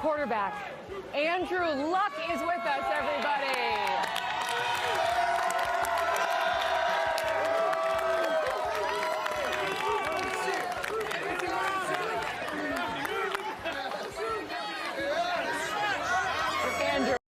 Quarterback Andrew Luck is with us, everybody. Andrew.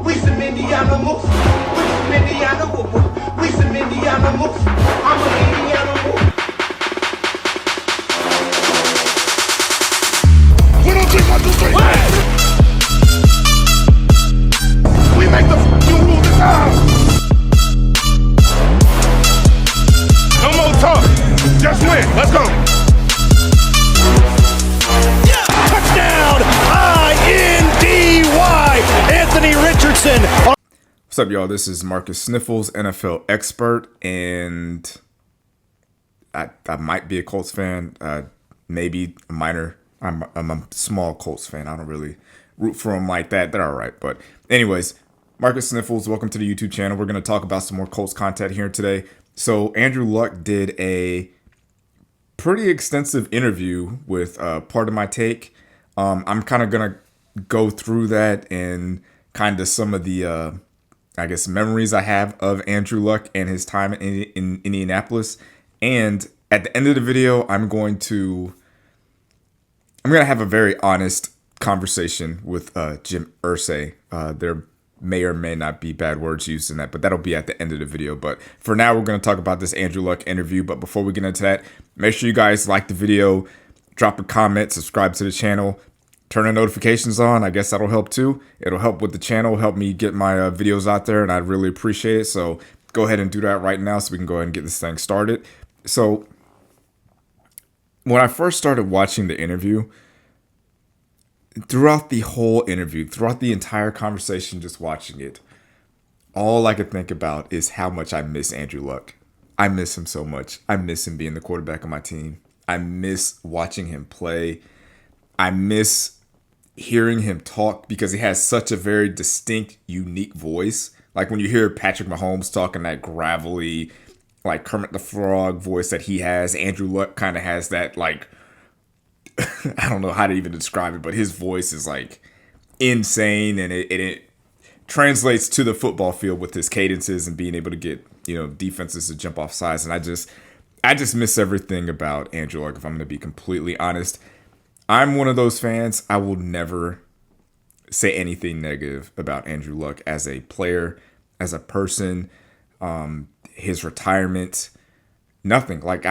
We some Indiana moves. We some Indiana moves. We some Indiana moves. I'm an Indiana move. We don't think I do straight. We make the f***ing rules now. No more talk. Just win. Let's go. Touchdown! I-N-D-Y! Anthony Richardson. What's up, y'all? This is Marcus Sniffles, NFL expert, and I might be a Colts fan, maybe a minor. I'm a small Colts fan. I don't really root for them like that. They're all right. But anyways, Marcus Sniffles, welcome to the YouTube channel. We're going to talk about some more Colts content here today. So Andrew Luck did a pretty extensive interview with Part of My Take. I'm kind of going to go through that and kind of some of the, I guess, memories I have of Andrew Luck and his time in Indianapolis. And at the end of the video, I'm going to have a very honest conversation with Jim Irsay. There may or may not be bad words used in that, but that'll be at the end of the video. But for now, we're going to talk about this Andrew Luck interview. But before we get into that, make sure you guys like the video, drop a comment, subscribe to the channel, turn the notifications on. I guess that'll help too. It'll help with the channel, help me get my videos out there, and I'd really appreciate it. So go ahead and do that right now so we can go ahead and get this thing started. So when I first started watching the interview, throughout the whole interview, throughout the entire conversation, just watching it, all I could think about is how much I miss Andrew Luck. I miss him so much. I miss him being the quarterback of my team. I miss watching him play. I miss hearing him talk because he has such a very distinct, unique voice. Like when you hear Patrick Mahomes talking that gravelly, like Kermit the Frog voice that he has, Andrew Luck kind of has that, like, I don't know how to even describe it, but his voice is like insane, and it translates to the football field with his cadences and being able to get, defenses to jump off sides. And I just miss everything about Andrew Luck, if I'm going to be completely honest. I'm one of those fans. I will never say anything negative about Andrew Luck as a player, as a person, his retirement, nothing. Like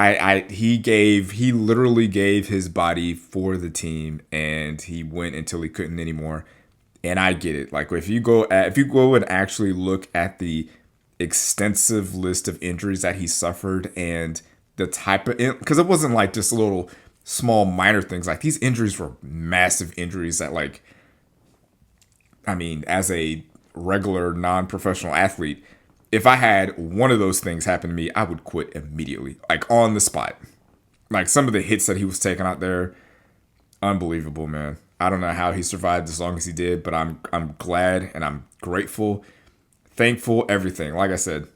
he literally gave his body for the team, and he went until he couldn't anymore. And I get it. Like if you go and actually look at the extensive list of injuries that he suffered and the type of, because it wasn't like just little small minor things. Like these injuries were massive injuries that, like, I mean, as a regular non-professional athlete, if I had one of those things happen to me, I would quit immediately, like on the spot. Like some of the hits that he was taking out there, unbelievable, man. I don't know how he survived as long as he did, but I'm glad and I'm grateful, thankful, everything. Like I said,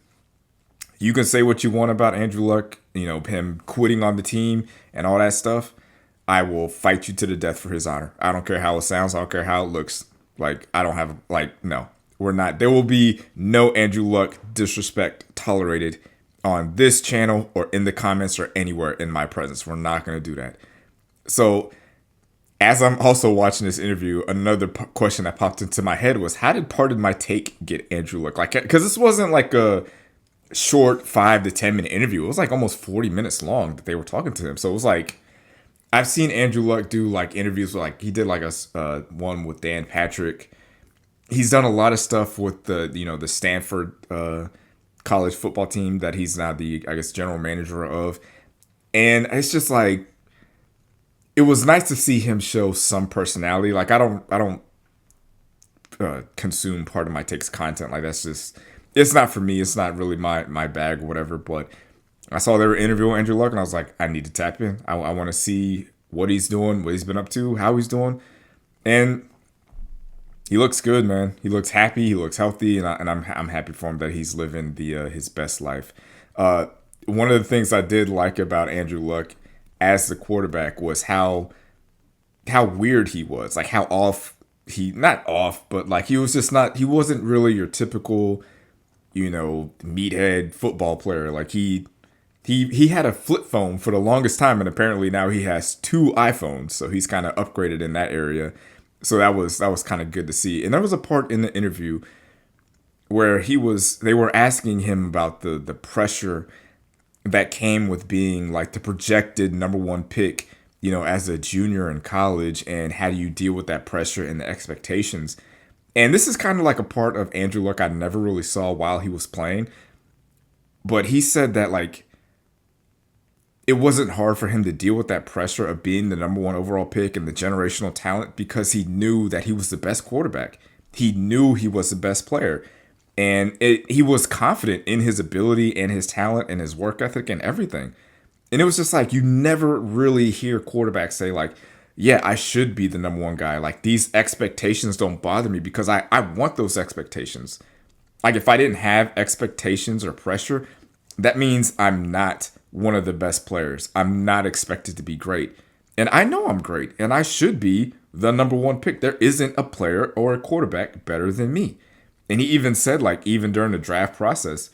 you can say what you want about Andrew Luck, him quitting on the team and all that stuff. I will fight you to the death for his honor. I don't care how it sounds. I don't care how it looks. Like, I don't have, no, we're not. There will be no Andrew Luck disrespect tolerated on this channel or in the comments or anywhere in my presence. We're not going to do that. So as I'm also watching this interview, another question that popped into my head was, how did Part of My Take get Andrew Luck? Like, because this wasn't like a short 5 to 10 minute interview. It was like almost 40 minutes long that they were talking to him. So it was like, I've seen Andrew Luck do like interviews with, like, he did like a one with Dan Patrick. he's done a lot of stuff with the Stanford college football team that he's now the, I guess, general manager of. And it's just like, it was nice to see him show some personality. Like, I don't consume part of my takes content. Like, that's just, it's not for me. It's not really my bag or whatever. But I saw they were interviewing Andrew Luck, and I was like, I need to tap in. I want to see what he's doing, what he's been up to, how he's doing. And he looks good, man. He looks happy. He looks healthy, and I'm happy for him that he's living his best life. One of the things I did like about Andrew Luck as the quarterback was how weird he was, like how off not off, but like he wasn't really your typical, meathead football player. Like he had a flip phone for the longest time, and apparently now he has 2 iPhones, so he's kind of upgraded in that area. So that was kind of good to see. And there was a part in the interview where they were asking him about the pressure that came with being like the projected number 1 pick, as a junior in college, and how do you deal with that pressure and the expectations. And this is kind of like a part of Andrew Luck I never really saw while he was playing. But he said that, like, it wasn't hard for him to deal with that pressure of being the number 1 overall pick and the generational talent, because he knew that he was the best quarterback. He knew he was the best player. And he was confident in his ability and his talent and his work ethic and everything. And it was just like, you never really hear quarterbacks say, like, yeah, I should be the number 1 guy. Like, these expectations don't bother me because I want those expectations. Like, if I didn't have expectations or pressure, that means I'm not one of the best players. I'm not expected to be great. And I know I'm great, and I should be the number 1 pick. There isn't a player or a quarterback better than me. And he even said, like, even during the draft process,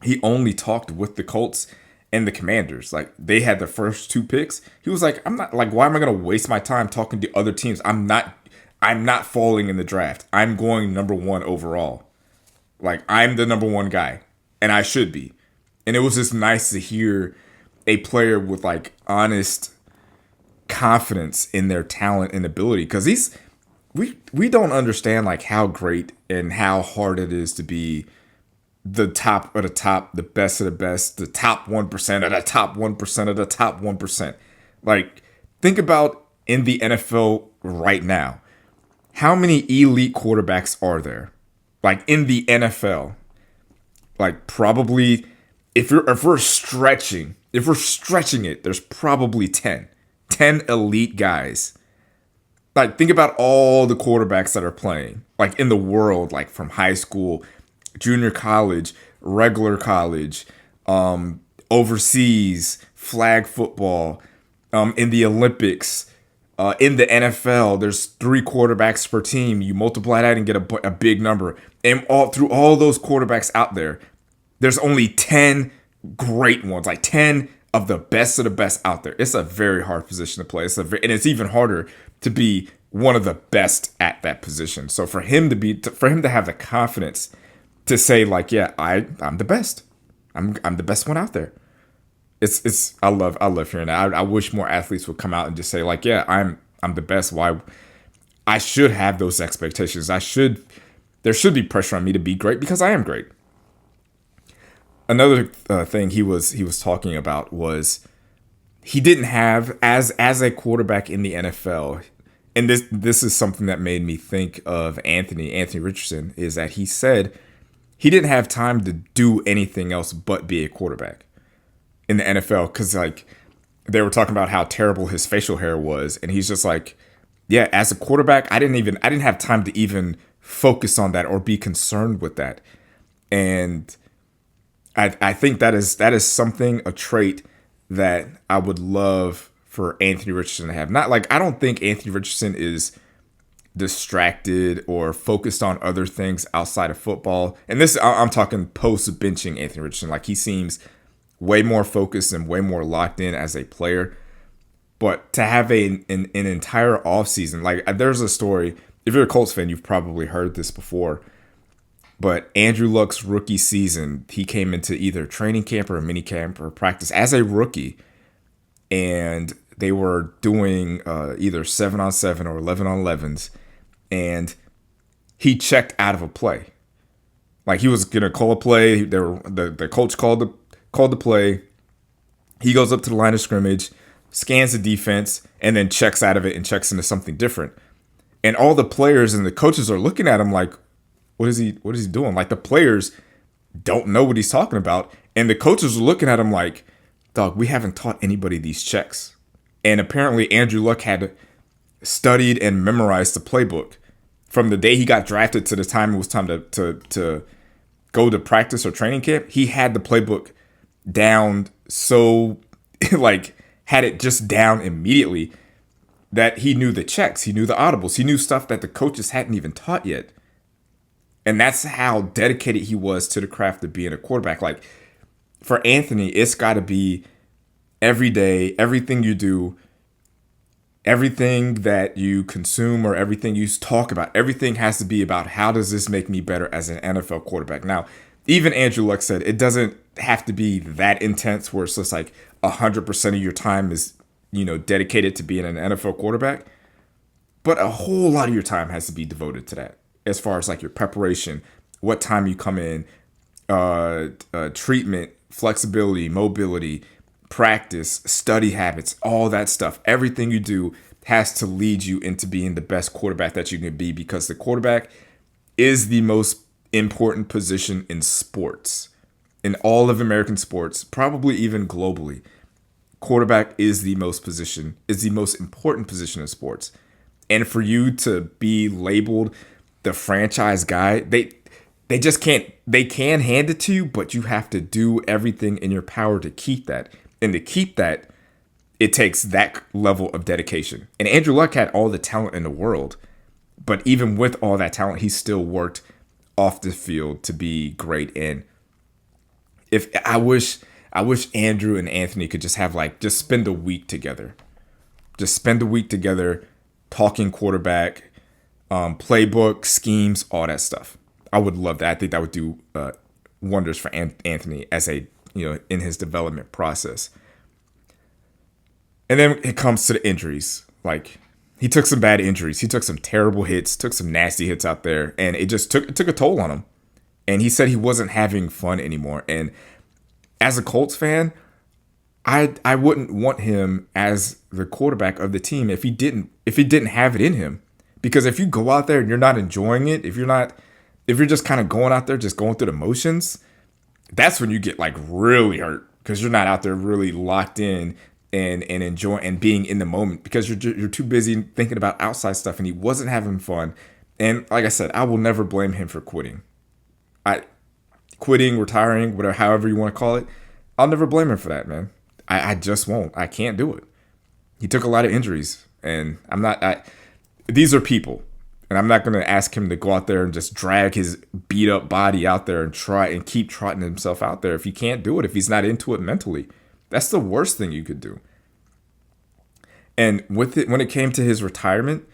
he only talked with the Colts and the Commanders. Like, they had the first 2 picks. He was like, I'm not, like, why am I going to waste my time talking to other teams? I'm not falling in the draft. I'm going number 1 overall. Like, I'm the number 1 guy, and I should be. And it was just nice to hear a player with, like, honest confidence in their talent and ability, because we don't understand, like, how great and how hard it is to be the top of the top, the best of the best, the top 1% of the top 1% of the top 1%. Like, think about in the NFL right now, how many elite quarterbacks are there? Like, in the NFL, like, probably, if we're stretching it, there's probably 10 elite guys. Like, think about all the quarterbacks that are playing, like, in the world, like, from high school, junior college, regular college, overseas, flag football, in the Olympics, in the NFL. There's 3 quarterbacks per team. You multiply that and get a big number. And through all those quarterbacks out there, there's only 10 great ones, like 10 of the best out there. It's a very hard position to play. And it's even harder to be one of the best at that position. So for him to have the confidence to say, like, yeah, I'm the best. I'm the best one out there. I love hearing that. I wish more athletes would come out and just say, like, yeah, I'm the best. Why? I should have those expectations. There should be pressure on me to be great because I am great. Another thing he was talking about was he didn't have, as a quarterback in the NFL, and this is something that made me think of Anthony Richardson, is that he said he didn't have time to do anything else but be a quarterback in the NFL, because, like, they were talking about how terrible his facial hair was, and he's just like, yeah, as a quarterback, I didn't have time to even focus on that or be concerned with that. And I think that is something, a trait that I would love for Anthony Richardson to have. Not like, I don't think Anthony Richardson is distracted or focused on other things outside of football. And this, I'm talking post benching Anthony Richardson. Like, he seems way more focused and way more locked in as a player. But to have an entire offseason, like, there's a story, if you're a Colts fan, you've probably heard this before. But Andrew Luck's rookie season, he came into either training camp or a mini camp or practice as a rookie, and they were doing either 7-on-7 or 11-on-11s, and he checked out of a play. Like he was gonna call a play. The coach called the play. He goes up to the line of scrimmage, scans the defense, and then checks out of it and checks into something different. And all the players and the coaches are looking at him like, what is he doing? Like the players don't know what he's talking about. And the coaches are looking at him like, dog, we haven't taught anybody these checks. And apparently Andrew Luck had studied and memorized the playbook from the day he got drafted to the time it was time to go to practice or training camp. He had the playbook down so like had it just down immediately that he knew the checks, he knew the audibles, he knew stuff that the coaches hadn't even taught yet. And that's how dedicated he was to the craft of being a quarterback. Like for Anthony, it's got to be every day, everything you do, everything that you consume or everything you talk about, everything has to be about how does this make me better as an NFL quarterback. Now, even Andrew Luck said it doesn't have to be that intense where it's just like 100% of your time is, dedicated to being an NFL quarterback. But a whole lot of your time has to be devoted to that as far as like your preparation, what time you come in, treatment, flexibility, mobility, practice, study habits, all that stuff. Everything you do has to lead you into being the best quarterback that you can be, because the quarterback is the most important position in sports, in all of American sports, probably even globally. Quarterback is the most important position in sports. And for you to be labeled the franchise guy, they just can't, they can hand it to you, but you have to do everything in your power to keep that. And to keep that, it takes that level of dedication. And Andrew Luck had all the talent in the world, but even with all that talent, he still worked off the field to be great. And I wish Andrew and Anthony could just have just spend a week together. Just spend a week together talking quarterback, playbook, schemes, all that stuff. I would love that. I think that would do wonders for Anthony as in his development process. And then it comes to the injuries. Like he took some bad injuries. He took some terrible hits, took some nasty hits out there, and it took a toll on him. And he said he wasn't having fun anymore. And as a Colts fan, I wouldn't want him as the quarterback of the team if he didn't have it in him. Because if you go out there and you're not enjoying it, if you're just kind of going out there, just going through the motions, that's when you get really hurt, because you're not out there really locked in and enjoying and being in the moment, because you're too busy thinking about outside stuff. And he wasn't having fun. And like I said, I will never blame him for quitting. Quitting, retiring, whatever, however you want to call it, I'll never blame him for that, man. I just won't. I can't do it. He took a lot of injuries, and these are people, and I'm not going to ask him to go out there and just drag his beat up body out there and try and keep trotting himself out there if he can't do it, if he's not into it mentally. That's the worst thing you could do. And when it came to his retirement,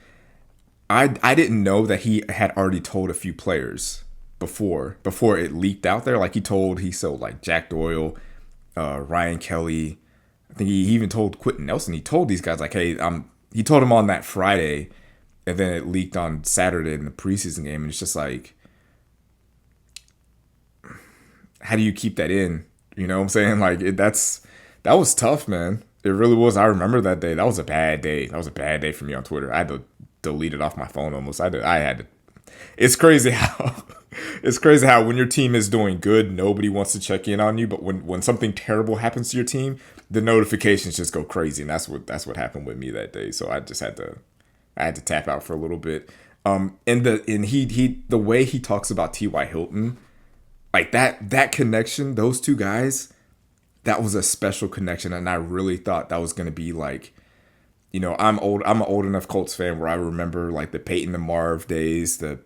I didn't know that he had already told a few players before it leaked out there. He sold Jack Doyle, Ryan Kelly. I think he even told Quentin Nelson. He told these guys hey, he told him on that Friday, and then it leaked on Saturday in the preseason game. And it's just how do you keep that in? You know what I'm saying? That was tough, man. It really was. I remember that day. That was a bad day. That was a bad day for me on Twitter. I had to delete it off my phone almost. I had to. It's crazy how when your team is doing good, nobody wants to check in on you. But when something terrible happens to your team, the notifications just go crazy. And that's what happened with me that day. So I just had to tap out for a little bit. And the way he talks about T.Y. Hilton, that connection, those two guys, that was a special connection. And I really thought that was going to be I'm an old enough Colts fan where I remember the Peyton to Marv days, the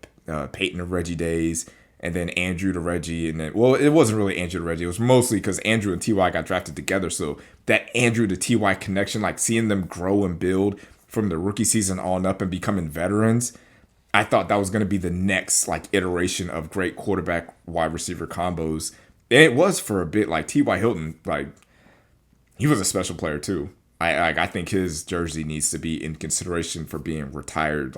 Peyton to Reggie days, and then Andrew to Reggie. And then, well, it wasn't really Andrew to Reggie. It was mostly because Andrew and T.Y. got drafted together. So that Andrew to T.Y. connection, seeing them grow and build from the rookie season on up and becoming veterans, I thought that was going to be the next iteration of great quarterback wide receiver combos. And it was for a bit. T.Y. Hilton, he was a special player too. I think his jersey needs to be in consideration for being retired.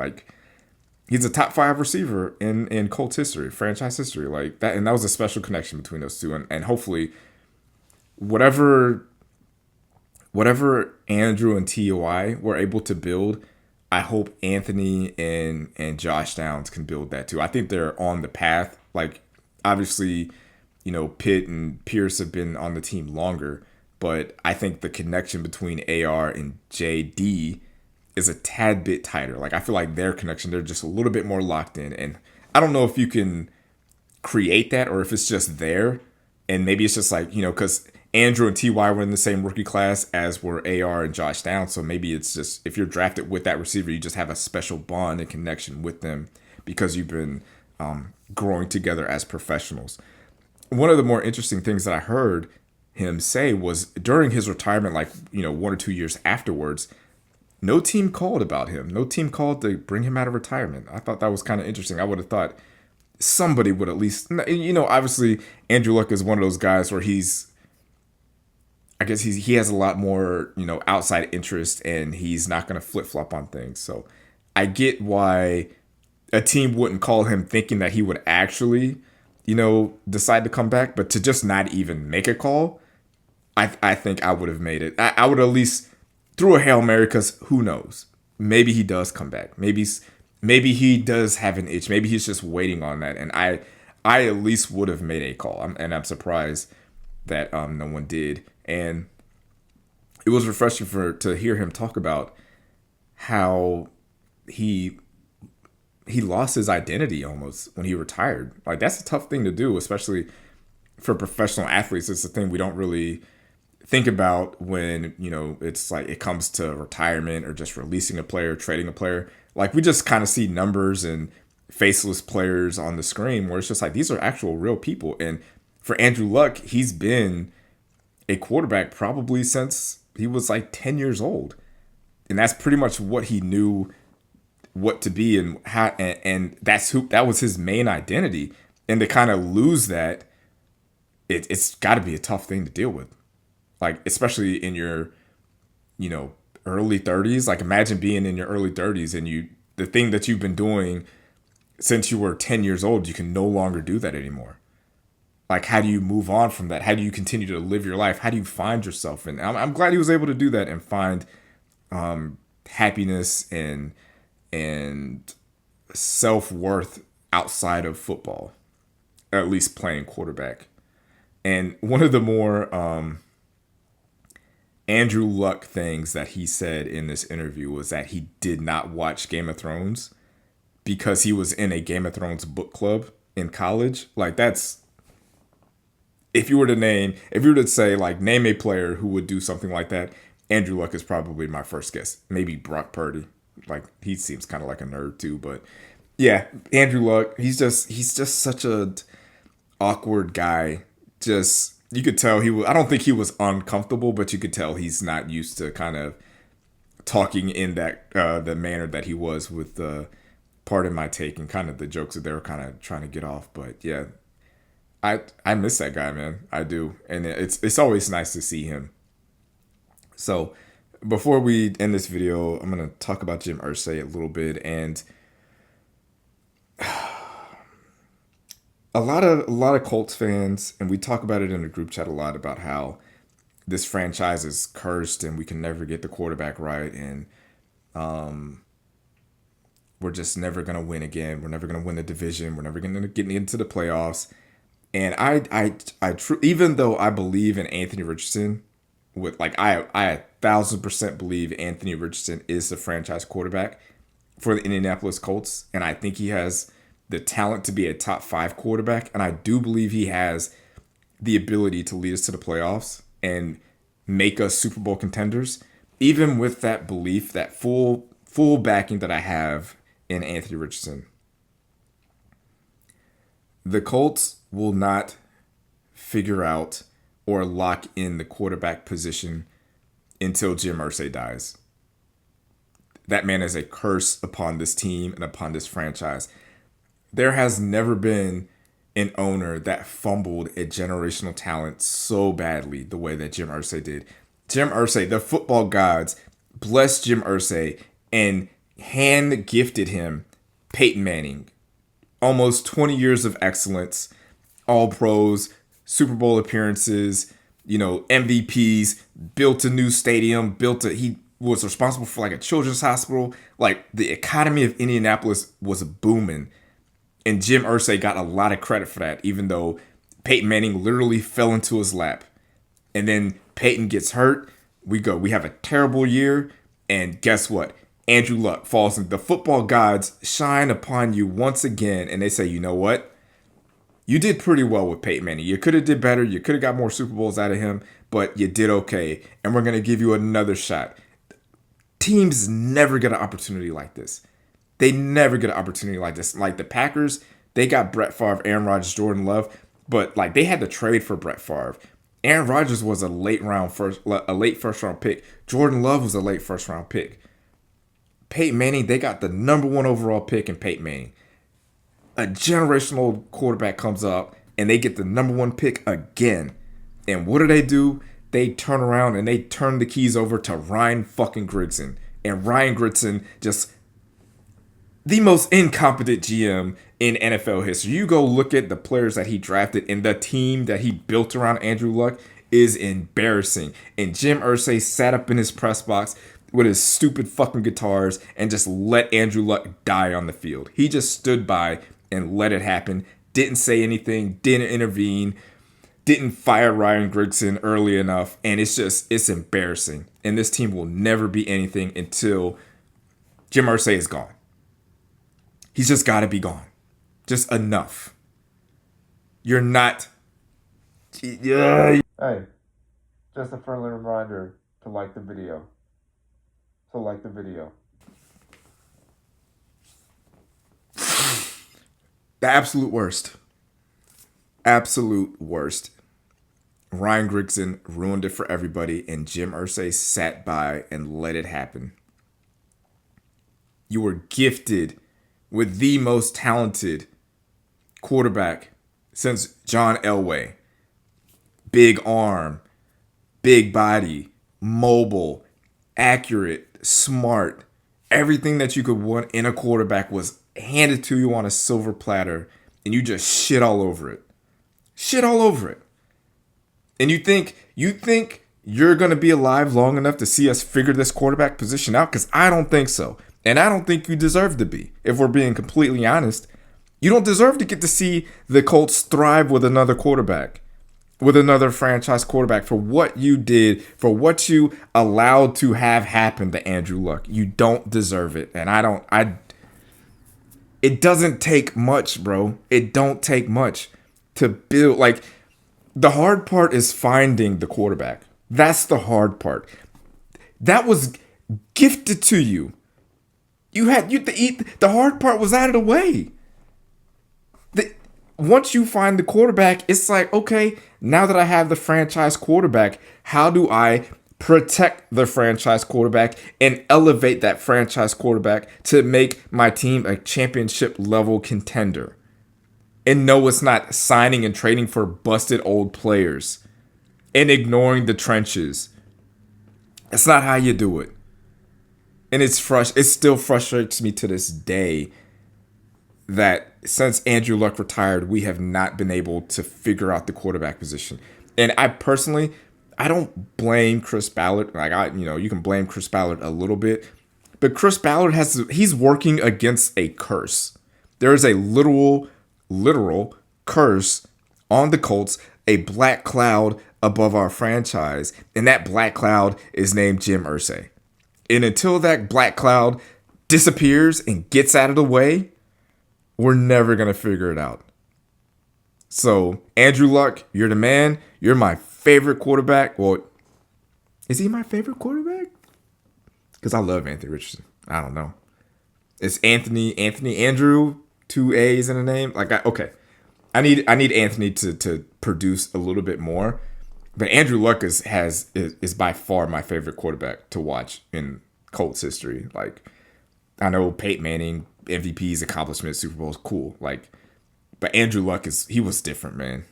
he's a top 5 receiver in Colts history, franchise history, like that. And that was a special connection between those two. And hopefully, whatever Andrew and T.Y. were able to build, I hope Anthony and Josh Downs can build that too. I think they're on the path. Like, obviously, Pitt and Pierce have been on the team longer, but I think the connection between AR and JD is a tad bit tighter. Like, I feel like their connection, they're just a little bit more locked in. And I don't know if you can create that or if it's just there. And maybe it's just like, because Andrew and T.Y. were in the same rookie class as were AR and Josh Downs. So maybe it's just, if you're drafted with that receiver, you just have a special bond and connection with them because you've been growing together as professionals. One of the more interesting things that I heard him say was during his retirement, like, 1 or 2 years afterwards, no team called about him. No team called to bring him out of retirement. I thought that was kind of interesting. I would have thought somebody would at least, obviously Andrew Luck is one of those guys where he has a lot more, outside interest, and he's not going to flip-flop on things. So I get why a team wouldn't call him thinking that he would actually, decide to come back, but to just not even make a call, I think I would have made it. I would at least threw a Hail Mary, because who knows? Maybe he does come back. Maybe he does have an itch. Maybe he's just waiting on that. And I at least would have made a call. I'm surprised that no one did. And it was refreshing to hear him talk about how he lost his identity almost when he retired. Like, that's a tough thing to do, especially for professional athletes. It's a thing we don't really think about when, it's like it comes to retirement or just releasing a player, trading a player. Like, we just kind of see numbers and faceless players on the screen where it's just like, these are actual real people. And for Andrew Luck, he's been a quarterback probably since he was like 10 years old. And that's pretty much what he knew what to be and how, and that was his main identity. And to kind of lose that, it's got to be a tough thing to deal with. Like, especially in your, early 30s. Like, imagine being in your early 30s and the thing that you've been doing since you were 10 years old, you can no longer do that anymore. Like, how do you move on from that? How do you continue to live your life? How do you find yourself? And I'm glad he was able to do that and find happiness and self-worth outside of football, at least playing quarterback. And one of the more Andrew Luck things that he said in this interview was that he did not watch Game of Thrones because he was in a Game of Thrones book club in college. Like, that's, if you were to say, like, name a player who would do something like that, Andrew Luck is probably my first guess. Maybe Brock Purdy. Like, he seems kind of like a nerd too, but yeah, Andrew Luck, he's just such a awkward guy. Just, you could tell I don't think he was uncomfortable, but you could tell he's not used to kind of talking in that the manner that he was with Pardon My Take and kind of the jokes that they were kind of trying to get off. But yeah, I miss that guy, man. I do. And it's always nice to see him. So before we end this video, I'm going to talk about Jim Irsay a little bit. And a lot of Colts fans, and we talk about it in the group chat a lot, about how this franchise is cursed and we can never get the quarterback right. And we're just never going to win again. We're never going to win the division. We're never going to get into the playoffs. And I even though I believe in Anthony Richardson, with like I 1,000% believe Anthony Richardson is the franchise quarterback for the Indianapolis Colts, and I think he has the talent to be a top 5 quarterback, and I do believe he has the ability to lead us to the playoffs and make us Super Bowl contenders. Even with that belief, that full backing that I have in Anthony Richardson, the Colts will not figure out or lock in the quarterback position until Jim Irsay dies. That man is a curse upon this team and upon this franchise. There has never been an owner that fumbled a generational talent so badly the way that Jim Irsay did. Jim Irsay, the football gods, blessed Jim Irsay and hand gifted him Peyton Manning, almost 20 years of excellence, all pros, Super Bowl appearances, MVPs, built a new stadium, he was responsible for like a children's hospital. Like the economy of Indianapolis was booming. And Jim Irsay got a lot of credit for that, even though Peyton Manning literally fell into his lap. And then Peyton gets hurt. We have a terrible year. And guess what? Andrew Luck falls in. The football gods shine upon you once again. And they say, you know what? You did pretty well with Peyton Manning. You could have did better. You could have got more Super Bowls out of him. But you did okay. And we're going to give you another shot. Teams never get an opportunity like this. They never get an opportunity like this. Like the Packers, they got Brett Favre, Aaron Rodgers, Jordan Love. But like they had to trade for Brett Favre. Aaron Rodgers was a late first round pick. Jordan Love was a late first round pick. Peyton Manning, they got the number 1 overall pick in Peyton Manning. A generational quarterback comes up and they get the number 1 pick again. And what do? They turn around and they turn the keys over to Ryan fucking Grigson. And Ryan Grigson, just the most incompetent GM in NFL history. You go look at the players that he drafted and the team that he built around Andrew Luck is embarrassing. And Jim Irsay sat up in his press box with his stupid fucking guitars and just let Andrew Luck die on the field. He just stood by and let it happen. Didn't say anything, didn't intervene, didn't fire Ryan Grigson early enough. And it's embarrassing. And this team will never be anything until Jim Irsay is gone. He's just got to be gone. Just enough. You're not. Yeah. Hey, just a friendly reminder to like the video. The absolute worst. Absolute worst. Ryan Grigson ruined it for everybody, and Jim Irsay sat by and let it happen. You were gifted with the most talented quarterback since John Elway. Big arm, big body, mobile, accurate, smart. Everything that you could want in a quarterback was handed to you on a silver platter, and you just shit all over it. Shit all over it. And you think you're going to be alive long enough to see us figure this quarterback position out? Because I don't think so. And I don't think you deserve to be, if we're being completely honest. You don't deserve to get to see the Colts thrive with another quarterback, with another franchise quarterback, for what you did, for what you allowed to have happen to Andrew Luck. You don't deserve it. And it doesn't take much, bro. It don't take much to build. Like, the hard part is finding the quarterback. That's the hard part. That was gifted to you. You to eat. The hard part was out of the way. Once you find the quarterback, it's like, okay, now that I have the franchise quarterback, how do I protect the franchise quarterback and elevate that franchise quarterback to make my team a championship level contender? And no, it's not signing and trading for busted old players and ignoring the trenches. It's not how you do it. And it still frustrates me to this day that since Andrew Luck retired, we have not been able to figure out the quarterback position. And I don't blame Chris Ballard. You can blame Chris Ballard a little bit, but Chris Ballard he's working against a curse. There is a literal curse on the Colts, a black cloud above our franchise, and that black cloud is named Jim Irsay. And until that black cloud disappears and gets out of the way, we're never going to figure it out. So, Andrew Luck, you're the man. You're my favorite quarterback. Well, is he my favorite quarterback? Because I love Anthony Richardson. I don't know. It's Andrew, 2 A's in the name. Okay. I need Anthony to produce a little bit more. But Andrew Luck is by far my favorite quarterback to watch in Colts history. Like, I know Peyton Manning, MVPs, accomplishments, Super Bowls, cool. Like, but Andrew Luck he was different, man.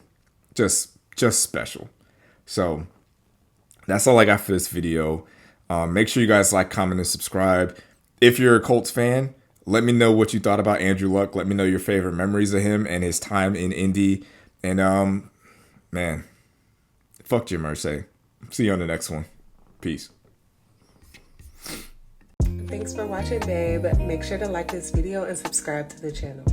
Just special. So that's all I got for this video. Make sure you guys like, comment, and subscribe. If you're a Colts fan, Let me know what you thought about Andrew Luck. Let me know your favorite memories of him and his time in Indy. And man, fuck Jim Irsay. See you on the next one. Peace. Thanks for watching, babe. Make sure to like this video and subscribe to the channel.